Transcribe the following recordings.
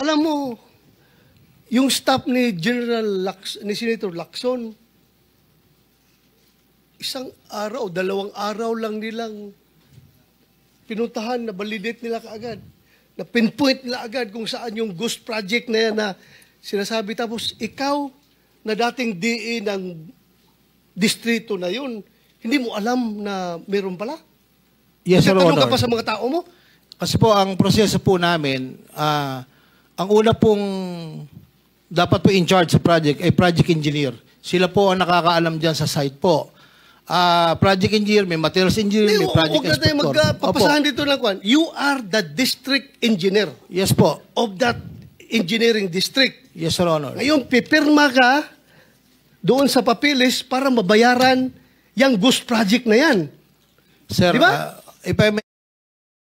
Alam mo, yung staff ni ni Senator Lacson, isang araw, 2 araw lang nilang pinuntahan, na validate nila kaagad. Na pinpoint nila agad kung saan yung ghost project na yan na sinasabi. Tapos ikaw, na dating DE ng distrito na yun, hindi mo alam na meron pala? Yes, Your Nagtanong Honor. ka pa sa mga tao mo? Kasi po, ang proseso po namin, ang una pong dapat po in charge sa project ay project engineer. Sila po ang nakakaalam dyan sa site po. Project engineer, may materials engineer, may project Huwag na tayo inspector. magpapasahan dito ng kwan. You are the district engineer Yes po. of that engineering district. Yes, Your Honor. Ngayon, pipirma ka doon sa papilis para mabayaran yung ghost project na yan. Sir, Di ba? if I may,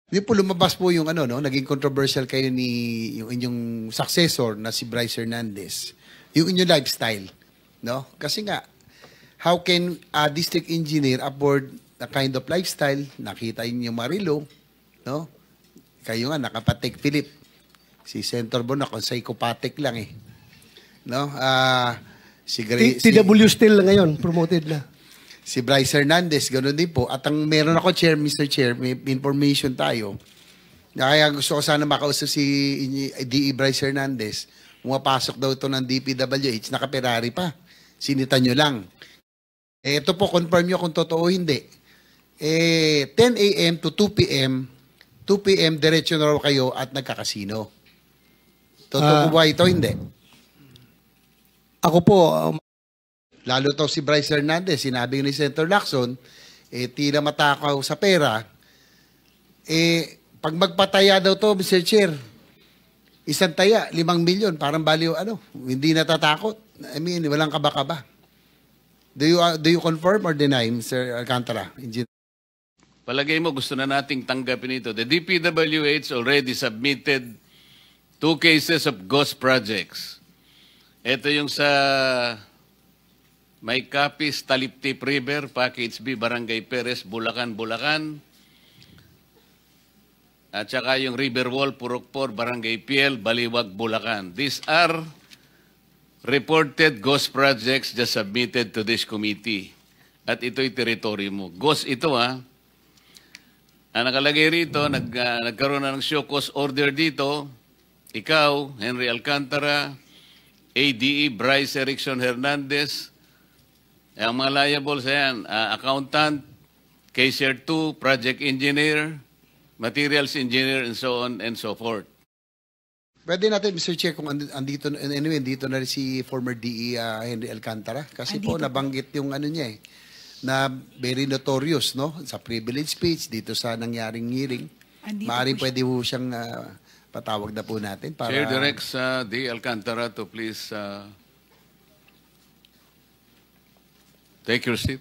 Di po lumabas po yung ano, no? Naging controversial kayo yung inyong successor na si Bryce Hernandez. Yung inyong lifestyle, no? Kasi nga, how can a district engineer afford the kind of lifestyle? Nakita yung Marilo, no? Kayo nga, nakapatek Philip. Si Senator Bono, kung psychopathic lang eh. No? TW still na ngayon, promoted na. Si Bryce Hernandez, ganoon din po. At ang meron ako, Chair, Mr. Chair, may information tayo. Kaya gusto ko sana makausap si DE Bryce Hernandez. Pumapasok daw ito ng DPWH, naka-Ferrari pa. Sinita nyo lang. Ito po, confirm nyo kung totoo o hindi. 10 a.m. to 2 p.m., 2 p.m. diretso na raw kayo at nagkakasino. Totoo po ba ito? Hindi. ako po, Lalo to si Bryce Hernandez, sinabi ni Senator Lacson, tila matakaw sa pera. Pag magpataya daw to, Mr. Chair, isang taya, 5 milyon, parang baliw, hindi natatakot. I mean, walang kaba-kaba. Do you confirm or deny, Mr. Alcantara? Palagay mo, gusto na nating tanggapin ito. The DPWH already submitted 2 cases of ghost projects. Ito yung sa May Capis, Taliptip River, Package B, Barangay Perez, Bulacan, Bulacan. At saka yung Riverwall, Purokpor, Barangay Piel, Baliwag, Bulacan. These are reported ghost projects just submitted to this committee. At ito'y teritoryo mo. Ghost ito ha. Ang nakalagay rito, nagkaroon na ng show cause order dito. Ikaw, Henry Alcantara, ADE, Bryce Erickson Hernandez, ang mga liables yan, accountant, Caser 2, project engineer, materials engineer, and so on and so forth. Pwede natin, Mr. Chair, kung andito, anyway, dito na rin si former DE Henry Alcantara. Kasi po, nabanggit yung niya na very notorious, no? Sa privilege speech, dito sa nangyaring hearing. Maaaring pwede po siyang patawag na po natin. Para... Chair directs DE Alcantara to please take your seat.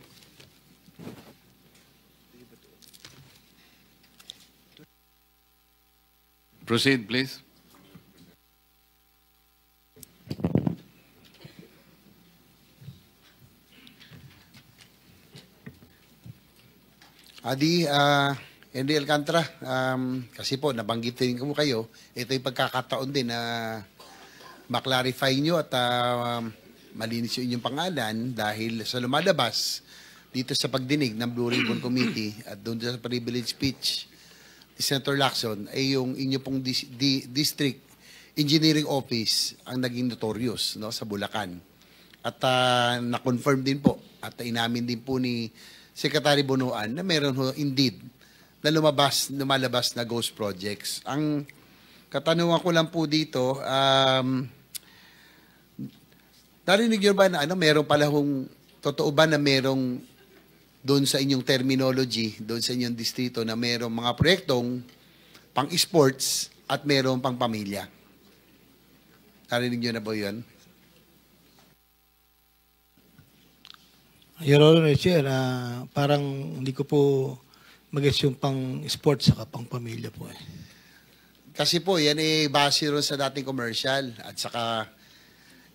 Proceed, please. Henry Alcantara, kasi po, nabanggitin ko kayo, ito yung pagkakataon din na maklarify nyo at malinis yung inyong pangalan dahil sa lumalabas dito sa pagdinig ng Blue Ribbon Committee at doon sa privilege speech ni Senator Lacson ay yung inyo pong district engineering office ang naging notorious, no, sa Bulacan. At na-confirm din po at inamin din po ni Secretary Bonoan na meron ho indeed na lumalabas na ghost projects. Ang katanungan ko lang po dito, narinig nyo ba na meron pala totoo ba na merong doon sa inyong terminology, doon sa inyong distrito na merong mga proyektong pang-sports at merong pang-pamilya? Narinig nyo na ba yun? Your Honor, Chair, parang hindi ko po mag-gets yung pang-sports saka pang-pamilya po eh. Kasi po, yan base ron sa dating commercial at saka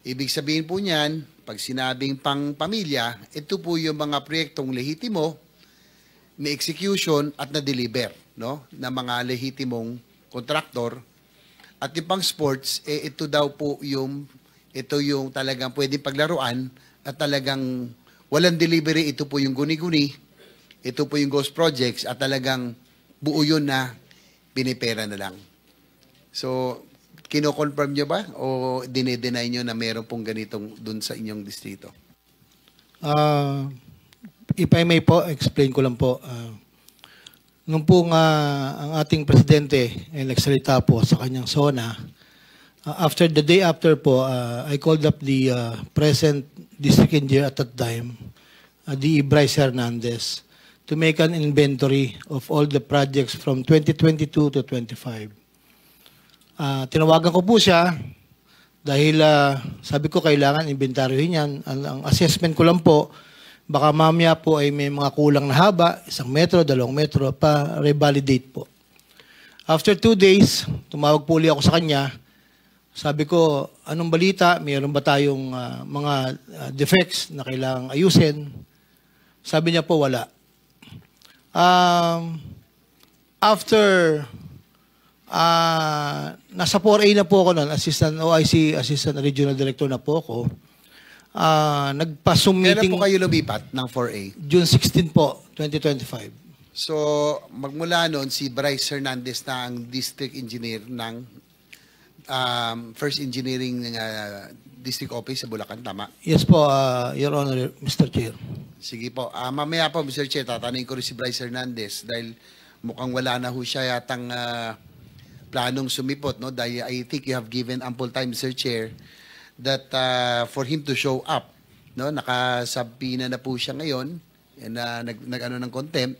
ibig sabihin po niyan, pag sinabing pang-pamilya, ito po yung mga proyektong lehitimo, may execution at na-deliver, no, ng mga lehitimong kontraktor At yung pang sports, ito daw po ito yung talagang pwedeng paglaruan at talagang walang delivery. Ito po yung guni-guni. Ito po yung ghost projects at talagang buo yun na pinipera na lang. So, kino-confirm nyo ba o dinedeny nyo na meron pong ganitong dun sa inyong distrito? If I may po, explain ko lang po. Nung po ang ating presidente ay nagsalita po sa kanyang SONA, after the day after po, I called up the present district engineer at that time, the Bryce Hernandez, to make an inventory of all the projects from 2022 to 25. Tinawagan ko po siya dahil sabi ko kailangan inventaryohin yan. Ang assessment ko lang po, baka mamaya po ay may mga kulang na haba, 1 metro, 2 metro, pa revalidate po. After 2 days, tumawag po ulit ako sa kanya. Sabi ko, anong balita? Mayroon ba tayong mga defects na kailangang ayusin? Sabi niya po, wala. After, nasa 4A na po ako noon, Assistant OIC, Assistant Regional Director na po ako. Nagpa-Zoom Kailan meeting po kayo lumipat ng 4A? June 16 po, 2025. So, magmula noon, si Bryce Hernandez na ang district engineer ng First Engineering District Office sa Bulacan, tama? Yes po, Your Honor, Mr. Chair. Sige po. Mamaya po, Mr. Chair, tatanungin ko rin si Bryce Hernandez dahil mukhang wala na ho siya yatang planong sumipot, no? Dahil I think you have given ample time, Mr. Chair, that for him to show up, no? Nakasabina na po siya ngayon and nag-ano ng contempt.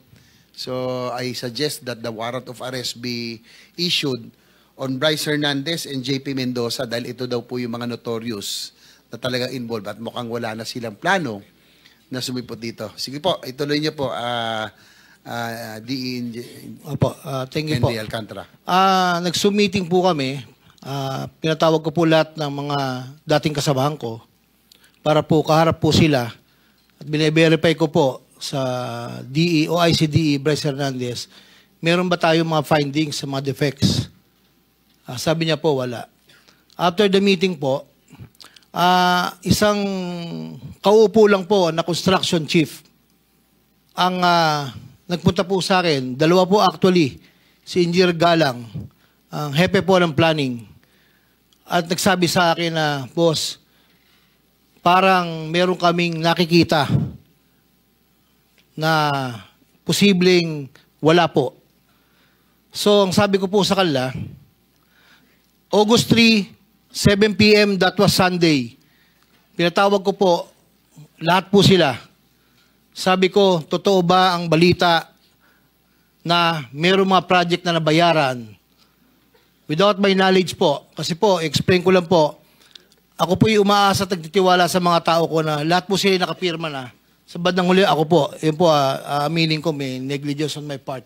So I suggest that the warrant of arrest be issued on Bryce Hernandez and JP Mendoza dahil ito daw po yung mga notorious na talagang involved at mukhang wala na silang plano na sumipot dito. Sige po, ituloy niyo po, Opo, thank you po. Henry Alcantara. Nag-Zoom meeting po kami. Pinatawag ko po lahat ng mga dating kasamahan ko para po kaharap po sila at bine-verify ko po sa DE o ICDE Bryce Hernandez, meron ba tayong mga findings sa mga defects? Sabi niya po, wala. After the meeting po, isang kauupo lang po na construction chief ang nagpunta po sa akin. 2 po actually, si Engineer Galang, ang hepe po ng planning. At nagsabi sa akin na, boss, parang meron kaming nakikita na posibleng wala po. So, ang sabi ko po sa kanila, August 3, 7 p.m., that was Sunday. Pinatawag ko po, lahat po sila. Sabi ko, totoo ba ang balita na mayroong mga project na nabayaran? Without my knowledge po, kasi po, explain ko lang po, ako po yung umaasa at nagtitiwala sa mga tao ko na lahat po sila nakapirma na. Sa bandang huli, ako po, yun po, aminin ko, may negligence on my part.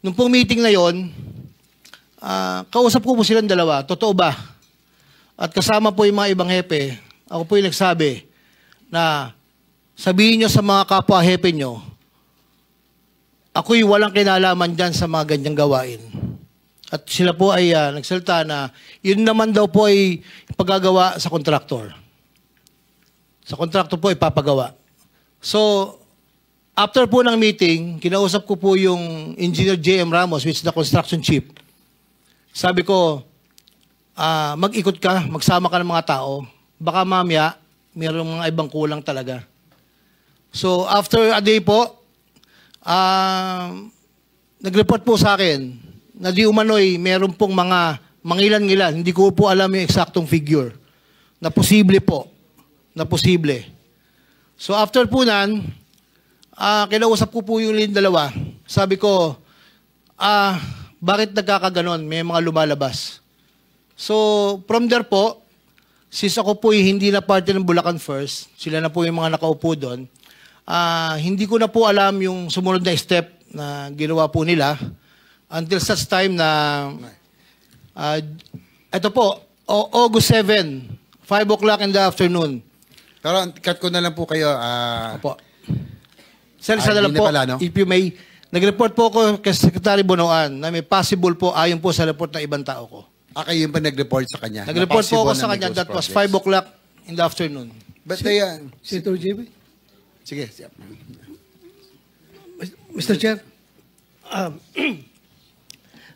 Nung pong meeting na yon, kausap ko po silang dalawa, totoo ba? At kasama po yung mga ibang hepe, ako po yung nagsabi na sabihin nyo sa mga kapwa hepe nyo, ako'y walang kinalaman dyan sa mga ganyang gawain. At sila po ay nagsalita na yun naman daw po ay pagagawa sa kontraktor. Sa kontraktor po ipapagawa. So, after po ng meeting, kinausap ko po yung Engineer J.M. Ramos, which is the construction chief. Sabi ko, mag-ikot ka, magsama ka ng mga tao. Baka mamaya, mayroong mga ibang kulang talaga. So, after a day po, nag-report po sa akin na di umano'y meron pong mga mangilan-ngilan. Hindi ko po alam yung eksaktong figure. Na posible po. Na posible. So, after po nan, kinausap ko po yung dalawa. Sabi ko, bakit nagkakaganon? May mga lumalabas. So, from there po, since ako po hindi na parte ng Bulacan First, sila na po yung mga nakaupo doon, hindi ko na po alam yung sumunod na step na ginawa po nila until such time na ito po, August 7, 5 o'clock in the afternoon. Pero cut ko na lang po kayo. Opo. Sir, isa na lang po, pala, no? if you may, Nag-report po ako kay Secretary Bonoan na may possible po ayon po sa report ng ibang tao ko. Kayo yung pa nag-report sa kanya? Nag-report po ako Na sa possible kanya. na may That ghost was projects? 5 o'clock in the afternoon. But Senator JB? sige. Mr. Chair,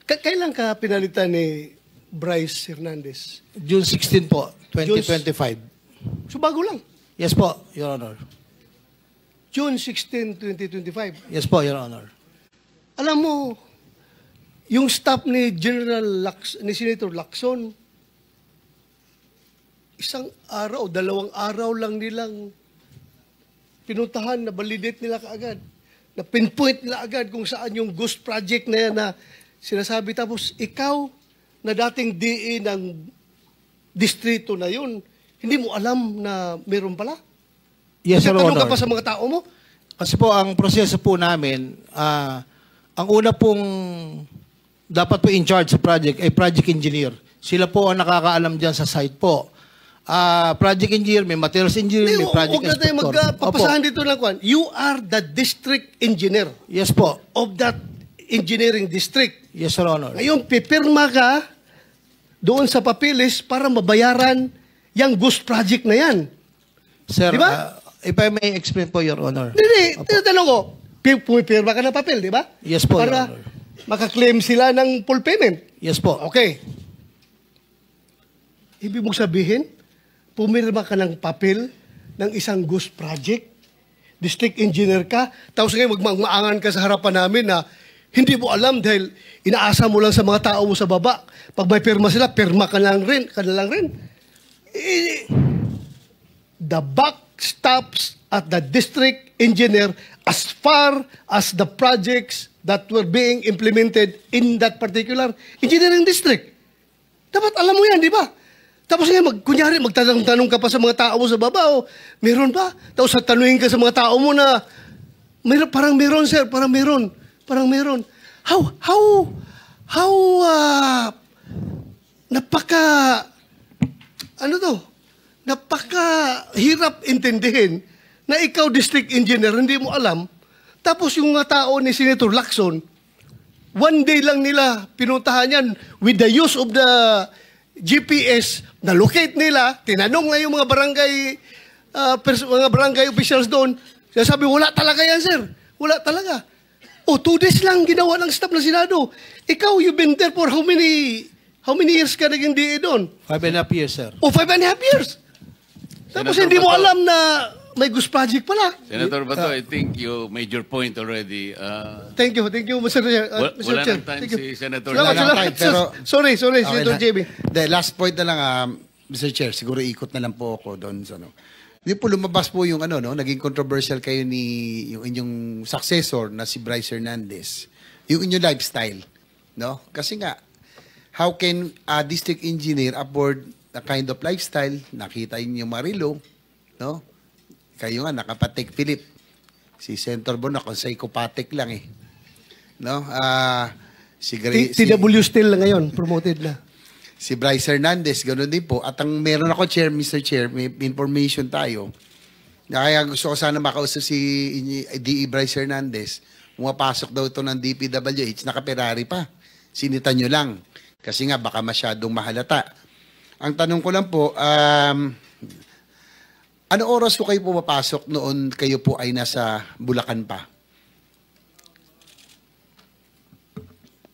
kailan ka pinalitan ni Bryce Hernandez? June 16 po, 2025. So bago lang. Yes po, Your Honor. June 16, 2025. Yes po, Your Honor. Alam mo, yung staff ni ni Senator Lacson, isang araw, 2 araw lang nilang pinuntahan, na validate nila kaagad. Na pinpoint nila agad kung saan yung ghost project na yan na sinasabi. Tapos ikaw, na dating DE ng distrito na yun, hindi mo alam na meron pala? Yes, Your Nagtanong Honor. ka pa sa mga tao mo? Kasi po, ang proseso po namin, ang una pong dapat po in charge sa project ay project engineer. Sila po ang nakakaalam dyan sa site po. Project engineer, may materials engineer, may project Huwag na tayo inspector. magpapasahan dito ng kwan. You are the district engineer Yes po. of that engineering district. Yes, Your Honor. Ngayon, pipirma ka doon sa papilis para mabayaran yung ghost project na yan. Sir, Di ba? if I may explain po, Your Honor. Hindi, tinatanong ko, pumipirma ka ng papel, di ba? Yes po, Para Your Honor. makaklaim sila ng full payment. Yes po. Okay. Ibig mong sabihin, pumirma ka ng papel ng isang ghost project, district engineer ka, tapos ngayon magmaangan ka sa harapan namin na hindi mo alam dahil inaasa mo lang sa mga tao mo sa baba. Pag may pirma sila, pirma ka na lang rin. The buck stops at the district engineer as far as the projects that were being implemented in that particular engineering district. Dapat alam mo yan, di ba? Tapos ngayon, kunyari, magtanong ka pa sa mga tao mo sa baba, meron ba? Tapos tanungin ka sa mga tao mo na, parang meron, sir, parang meron. Napaka-hirap intindihin na ikaw, district engineer, hindi mo alam. Tapos yung mga tao ni Senator Lacson, one day lang nila pinuntahan yan with the use of the GPS, na-locate nila, tinanong nga yung mga barangay officials doon, sabi, wala talaga yan, sir. Wala talaga. 2 days lang ginawa ng staff ng Senado. Ikaw, you've been there for how many years ka naging DE doon? 5.5 years, sir. 5.5 years. Tapos Senator hindi mo Bato. alam na may ghost project pala. Senator Bato, I think you made your point already. Thank you, Mr. Chair. Wala Chair. nang time Thank you. si Senator. Salamat, Wala nang salamat. time, pero- Sorry, Okay Senator na. JB. The last point na lang, Mr. Chair, siguro ikot na lang po ako doon sa Di po lumabas po yung naging controversial kayo ni yung inyong successor na si Bryce Hernandez. Yung inyong lifestyle, no? Kasi nga, how can a district engineer afford a kind of lifestyle? Nakita yung Marilo, no? Kayo nga, nakapatek Philip. Si Senator Bono, kung psychopathic lang eh. No? TW still na ngayon, promoted na. Si Bryce Hernandez, ganoon din po. At ang meron ako, Mr. Chair, may information tayo. Kaya gusto ko sana makausap si DE Bryce Hernandez. Pumapasok daw ito ng DPWH, naka-Ferrari pa. Sinita nyo lang. Kasi nga, baka masyadong mahalata. Ang tanong ko lang po, ano oras po kayo pumapasok noon kayo po ay nasa Bulacan pa?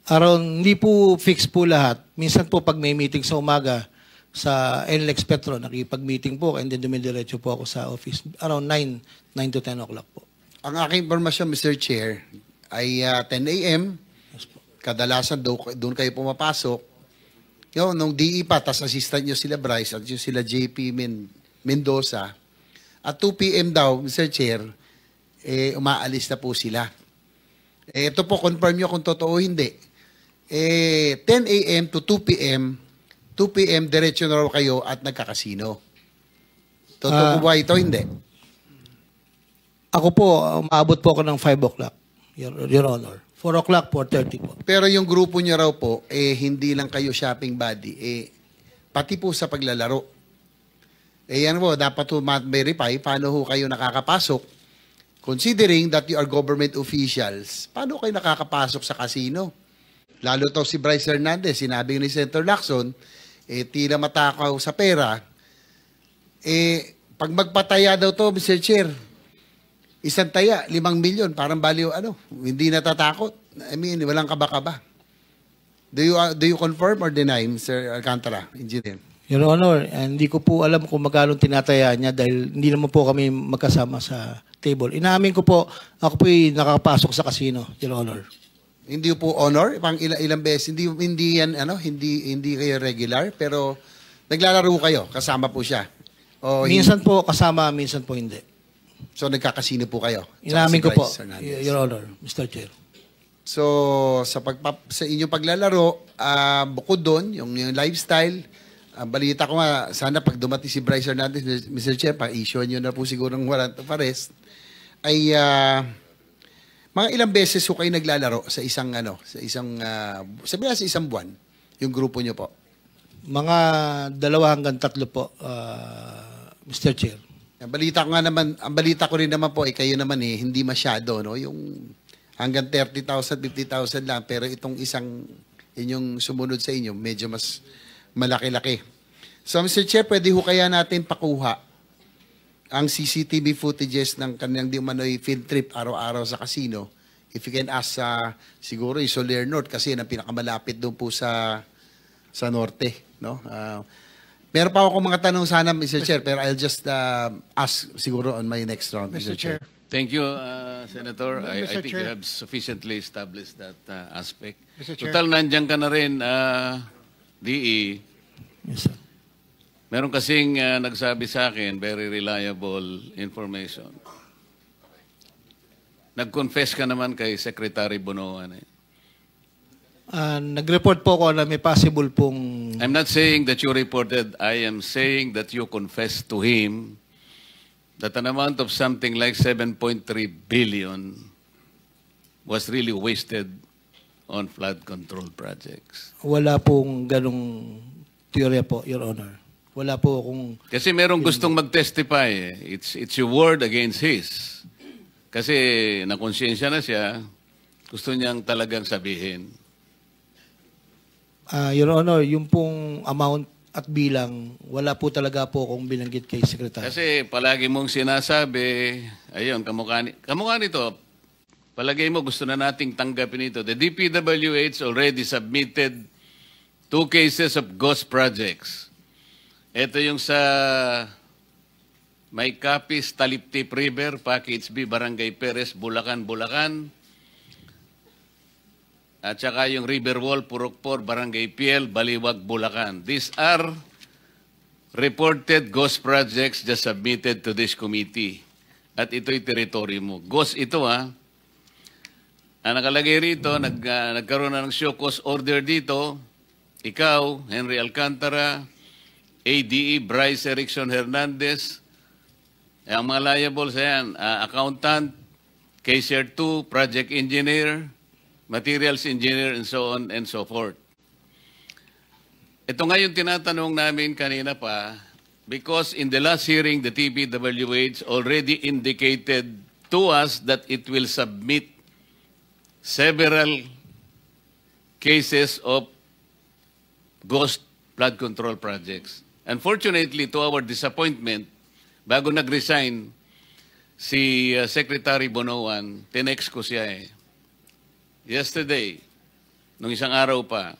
Hindi po fix po lahat. Minsan po pag may meeting sa umaga sa NLEX Petro, nakipag-meeting po and then dumidiretso po ako sa office. Around 9 to 10 o'clock po. Ang aking informasyon, Mr. Chair, ay 10 a.m. Kadalasan doon kayo pumapasok. Nung DE pa, tas assistant nyo sila Bryce at yung sila JP Mendoza. At 2 p.m. daw, Mr. Chair, umaalis na po sila. Ito po, confirm nyo kung totoo o hindi. 10 a.m. to 2 p.m., 2 p.m. diretso na raw kayo at nagkakasino. Totoo po ba ito? Hindi. Ako po, umaabot po ako ng 5 o'clock, Your Honor. 4 o'clock, 4:30 po. Pero yung grupo nyo raw po, hindi lang kayo shopping buddy, pati po sa paglalaro. Yan po, dapat po verify paano ho kayo nakakapasok Considering that you are government officials, paano kayo nakakapasok sa casino? Lalo to si Bryce Hernandez, sinabi ni Senator Lacson, tila matakaw sa pera. Pag magpataya daw to, Mr. Chair, isang taya, 5 milyon, parang baliw, hindi natatakot. I mean, walang kaba-kaba. Do you confirm or deny, Mr. Alcantara, Engineer? Your Honor, hindi ko po alam kung magkano tinataya niya dahil hindi naman po kami magkasama sa table. Inaamin ko po, ako po'y nakakapasok sa casino, Your Honor. Hindi po honor, pang ilang beses, hindi yan hindi kayo regular, pero naglalaro kayo, kasama po siya. O Minsan po kasama, minsan po hindi. So nagkakasino po kayo. Inaamin ko po, Bryce Hernandez. Your Honor, Mr. Chair. So sa inyong paglalaro, bukod doon, yung lifestyle, balita ko nga, sana pag dumating si Bryce Hernandez, Mr. Chair, pa-issue nyo na po siguro ng warrant of arrest, ay mga ilang beses ko kayo naglalaro sa isang sabihin sa isang buwan, yung grupo nyo po? Mga 2 hanggang 3 po, Mr. Chair. Ang balita ko rin naman po, kayo naman hindi masyado, no? Yung hanggang 30,000, 50,000 lang, pero itong inyong sumunod sa inyo, medyo mas malaki-laki. So, Mr. Chair, pwede ho kaya natin pakuha ang CCTV footages ng kanilang di umano'y field trip araw-araw sa casino. If you can ask siguro yung Soler North kasi yan ang pinakamalapit doon po sa norte. No? Meron pa ako mga tanong sana, Mr. Chair, pero I'll just ask siguro on my next round, Mr. Chair. Thank you, Senator. I Mr. think Chair. you have sufficiently established that aspect. Mr. Chair. Total, nandiyan ka na rin, DE. Yes, sir. Meron kasing nagsabi sa akin, very reliable information. Nag-confess ka naman kay Secretary Bonoan. Nag-report po ako na may possible pong... I'm not saying that you reported. I am saying that you confessed to him that an amount of something like 7.3 billion was really wasted on flood control projects. Wala pong ganong teorya po, Your Honor. Wala po akong... Kasi merong gustong mag-testify. It's your word against his. Kasi nakonsensya na siya, gusto niyang talagang sabihin. Your Honor, yung pong amount at bilang, wala po talaga po akong binanggit kay Secretary. Kasi palagi mong sinasabi, ayun, kamukha nito, palagi mo gusto na nating tanggapin ito. The DPWH already submitted 2 cases of ghost projects. Ito yung sa May Capis, Taliptip River, Package B, Barangay Perez, Bulacan. At saka yung Riverwall, Purokpor, Barangay Piel, Baliwag, Bulacan. These are reported ghost projects just submitted to this committee. At ito'y teritoryo mo. Ghost ito Ang nakalagay rito, nagkaroon na ng show cause order dito. Ikaw, Henry Alcantara, ADE, Bryce Erickson Hernandez, ang mga liable sa yan, accountant, Caser 2, project engineer, materials engineer, and so on and so forth. Ito nga yung tinatanong namin kanina pa, because in the last hearing, the TPWH already indicated to us that it will submit several cases of ghost flood control projects. Unfortunately, to our disappointment, bago nag-resign si Secretary Bonoan, tinext ko siya yesterday, nung isang araw pa.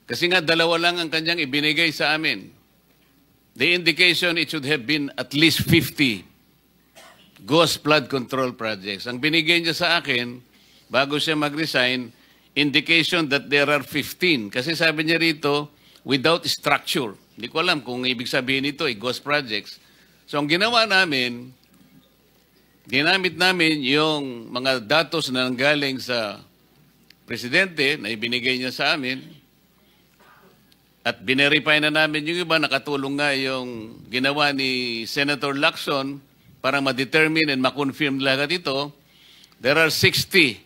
Kasi nga 2 lang ang kanyang ibinigay sa amin. The indication, it should have been at least 50 ghost flood control projects. Ang binigay niya sa akin, bago siya mag-resign, indication that there are 15. Kasi sabi niya rito, without structure. Hindi ko alam kung ibig sabihin nito ay ghost projects. So ang ginawa namin, ginamit namin yung mga datos na nanggaling sa presidente na ibinigay niya sa amin at binerify na namin yung iba, nakatulong nga yung ginawa ni Senator Lacson para ma-determine and ma-confirm lahat ito. There are 60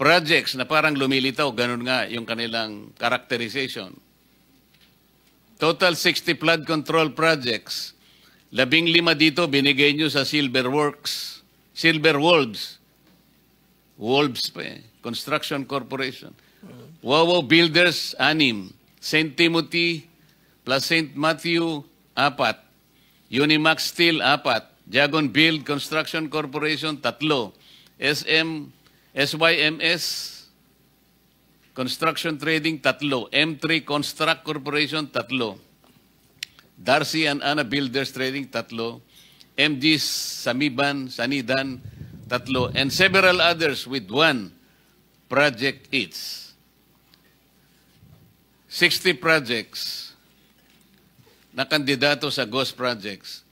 projects na parang lumilitaw, ganun nga yung kanilang characterization. Total 60 flood control projects. 15 dito binigay nyo sa Silver Wolves. Wolves pa eh. Construction Corporation. Wawaw Builders, 6. St. Timothy plus St. Matthew, 4. Unimax Steel, 4. Jagon Build Construction Corporation, 3. SYMS Construction Trading, 3. M3 Construct Corporation, 3. Darcy and Anna Builders Trading, 3. MG Sanidan, 3. And several others with 1 project each. 60 projects na kandidato sa ghost projects.